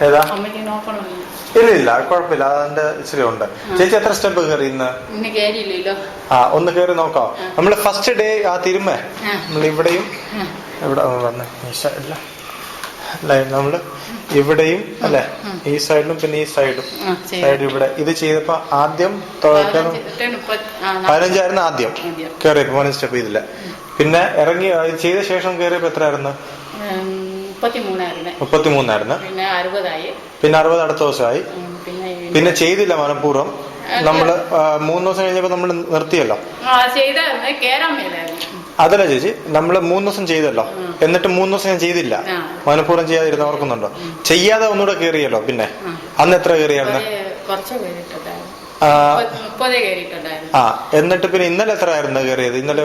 ഏതാ? ഇല്ല ഇല്ല, കുഴപ്പമില്ല, അതിന്റെ ഇച്ചിരി ഉണ്ട്. ചേച്ചി എത്ര സ്റ്റെപ്പ് കയറി ഇന്ന്? ഒന്ന് കയറി നോക്കാം. നമ്മള് ഫസ്റ്റ് ഡേ ആ തിരുമ്മ നമ്മൾ ഇവിടെയും ഇവിടെ വന്ന് നമ്മള് ഇവിടെയും അല്ലെ, ഈ സൈഡിലും പിന്നെ ഈ സൈഡും ഇവിടെ ഇത് ചെയ്തപ്പോ ആദ്യം 15 ആദ്യം കയറിയപ്പോ 15 സ്റ്റെപ്പ് ചെയ്തില്ല. പിന്നെ ഇറങ്ങി ചെയ്ത ശേഷം കയറിയപ്പോ എത്രയായിരുന്നു? 33 പിന്നെ 60 അടുത്ത ദിവസമായി. പിന്നെ ചെയ്തില്ല മനഃപൂർവ്വം. നമ്മള് 3 ദിവസം കഴിഞ്ഞപ്പോ നമ്മള് നിർത്തിയല്ലോ. അതല്ല ചേച്ചി, നമ്മള് 3 ദിവസം ചെയ്തല്ലോ, എന്നിട്ട് 3 ദിവസം ഞാൻ ചെയ്തില്ല. മനഃപൂർവ്വം ചെയ്യാതിരുന്ന ഓർക്കുന്നുണ്ടോ? ചെയ്യാതെ ഒന്നുകൂടെ കയറിയല്ലോ. പിന്നെ അന്ന് എത്ര കയറിയായിരുന്നു? എന്നിട്ട് പിന്നെ ഇന്നലെ എത്ര ആയിരുന്നു കയറിയത്? ഇന്നലെ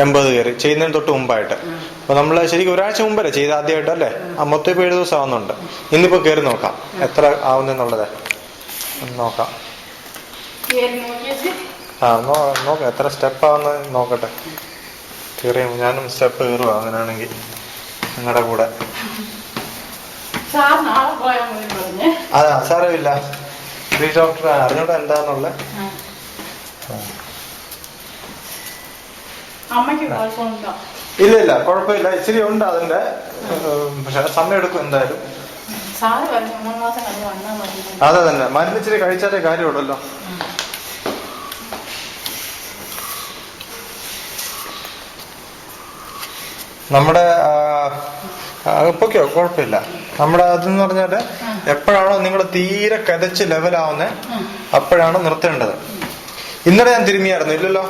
80 കയറി, ചെയ്യുന്നതിന് തൊട്ട് മുമ്പായിട്ട്. അപ്പൊ നമ്മള് ശരിക്കും ഒരാഴ്ച മുമ്പല്ലേ ചെയ്ത് ആദ്യമായിട്ട് അല്ലേ? മൊത്തം ഇപ്പൊ 7 ദിവസം ആവുന്നുണ്ട്. ഇന്നിപ്പോ കയറി നോക്കാം എത്ര ആവുന്നെന്നുള്ളത് നോക്കാം. നോക്കാം എത്ര സ്റ്റെപ്പ് ആവുന്ന നോക്കട്ടെ. കയറിയ ഞാനും സ്റ്റെപ്പ് കയറുക അങ്ങനെയാണെങ്കിൽ നിങ്ങളുടെ കൂടെ. അതാ സാരമില്ല, ഡോക്ടർ അറിഞ്ഞൂടെ എന്താന്നുള്ള. ഇല്ല ഇല്ല, കുഴപ്പമില്ല, ഇച്ചിരി ഉണ്ട് അതിന്റെ, പക്ഷെ സമയം എടുക്കും എന്തായാലും. അതെ തന്നെ, മരുന്ന് ഇച്ചിരി കഴിച്ചാലേ കാര്യമുള്ളല്ലോ. നമ്മുടെ ഇപ്പൊക്കെയോ കുഴപ്പമില്ല. നമ്മുടെ അതെന്ന് പറഞ്ഞാല് എപ്പോഴാണോ നിങ്ങൾ തീരെ കതച്ച് ലെവലാവുന്നേ അപ്പോഴാണ് നിർത്തേണ്ടത്. ഇന്നലെ ഞാൻ തിരുമിയായിരുന്നു ഇല്ലല്ലോ?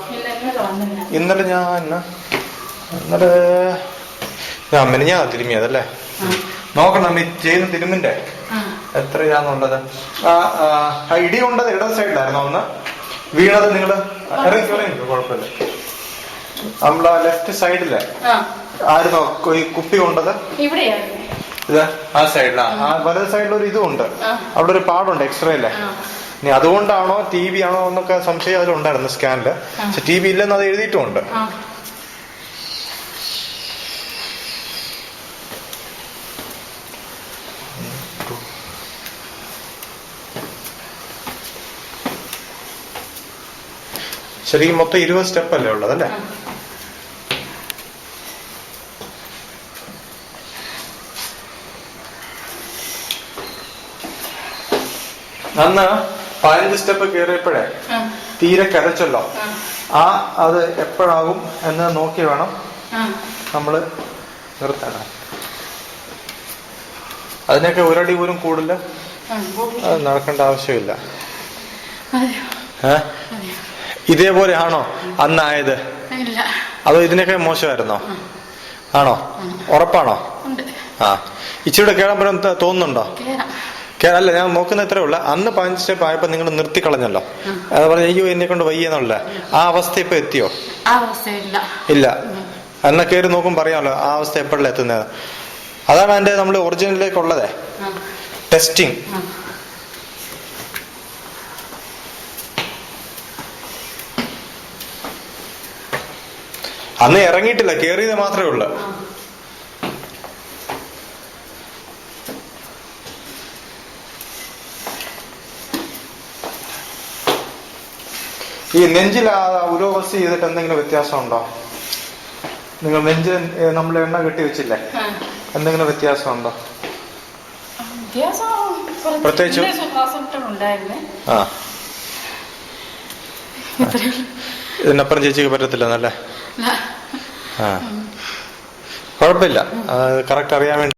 ഇന്നലെ ഞാൻ തിരുമിയതല്ലേ? നോക്കണം ഈ ചെയ്യുന്ന തിരുമിന്റെ എത്രയാന്നുള്ളത്. ഇടി കൊണ്ടത് ഇടത് സൈഡിലായിരുന്നു ഒന്ന് വീണത്. നിങ്ങള് ഇറങ്ങി കുഴപ്പമില്ല. നമ്മളെ ലെഫ്റ്റ് സൈഡില് ആയിരുന്നോ ഈ കുപ്പി കൊണ്ടത്? ഇത് ആ സൈഡിലാ. ആ വലത് സൈഡിലൊരു ഇതുണ്ട്, അവിടെ ഒരു പാടുണ്ട് എക്സ്റേയില്. ഇനി അതുകൊണ്ടാണോ TB ആണോ എന്നൊക്കെ സംശയം അതിലുണ്ടായിരുന്നു സ്കാനില്. പക്ഷെ TB ഇല്ലെന്ന് അത് എഴുതിയിട്ടുമുണ്ട്. ശരിക്കും മൊത്തം 20 സ്റ്റെപ്പ് അല്ലേ ഉള്ളത് അല്ലേ? അന്ന് 15 സ്റ്റെപ്പ് കയറിയപ്പോഴേ തീരെ കരച്ചല്ലോ. അത് എപ്പോഴാകും എന്ന് നോക്കി വേണം നമ്മള് നിർത്താൻ. അതിനൊക്കെ ഒരടി പോലും കൂടുതൽ അത് നടക്കേണ്ട ആവശ്യമില്ല. ഇതേപോലെ ആണോ അന്നായത്? അതോ ഇതിനൊക്കെ മോശമായിരുന്നോ? ആണോ? ഉറപ്പാണോ? ഇച്ചിരി കേറാൻ പറ്റും തോന്നുന്നുണ്ടോ? അല്ല, ഞാൻ നോക്കുന്ന ഇത്രേ ഉള്ളു. അന്ന് 15 സ്റ്റെപ്പ് ആയപ്പോ നിങ്ങൾ നിർത്തിക്കളഞ്ഞല്ലോ. അത് പറഞ്ഞ അയ്യോ എന്നെ കൊണ്ട് വയ്യെന്നുള്ള ആ അവസ്ഥ ഇപ്പൊ എത്തിയോ? ഇല്ല. എന്നാ കയറി നോക്കും പറയാമല്ലോ ആ അവസ്ഥ എപ്പോഴല്ല എത്തുന്നത്. അതാണ് അതിന്റെ നമ്മള് ഒറിജിനലിലേക്കുള്ളതേ, ടെസ്റ്റിംഗ്. അന്ന് ഇറങ്ങിയിട്ടില്ല, കേറിയത് മാത്രമേ ഉള്ളു. ഈ നെഞ്ചിൽ ഉരോഗസ് ചെയ്തിട്ട് എന്തെങ്കിലും വ്യത്യാസം ഉണ്ടോ? നിങ്ങൾ നെഞ്ചിൽ നമ്മൾ എണ്ണ കെട്ടി വെച്ചില്ലേ, എന്തെങ്കിലും വ്യത്യാസം ഉണ്ടോ? പ്രത്യേകിച്ച് ഇതിനപ്പുറം ചേച്ചിക്ക് പറ്റത്തില്ലെന്നല്ലേ? കുഴപ്പമില്ല, കറക്റ്റ് അറിയാൻ വേണ്ടി.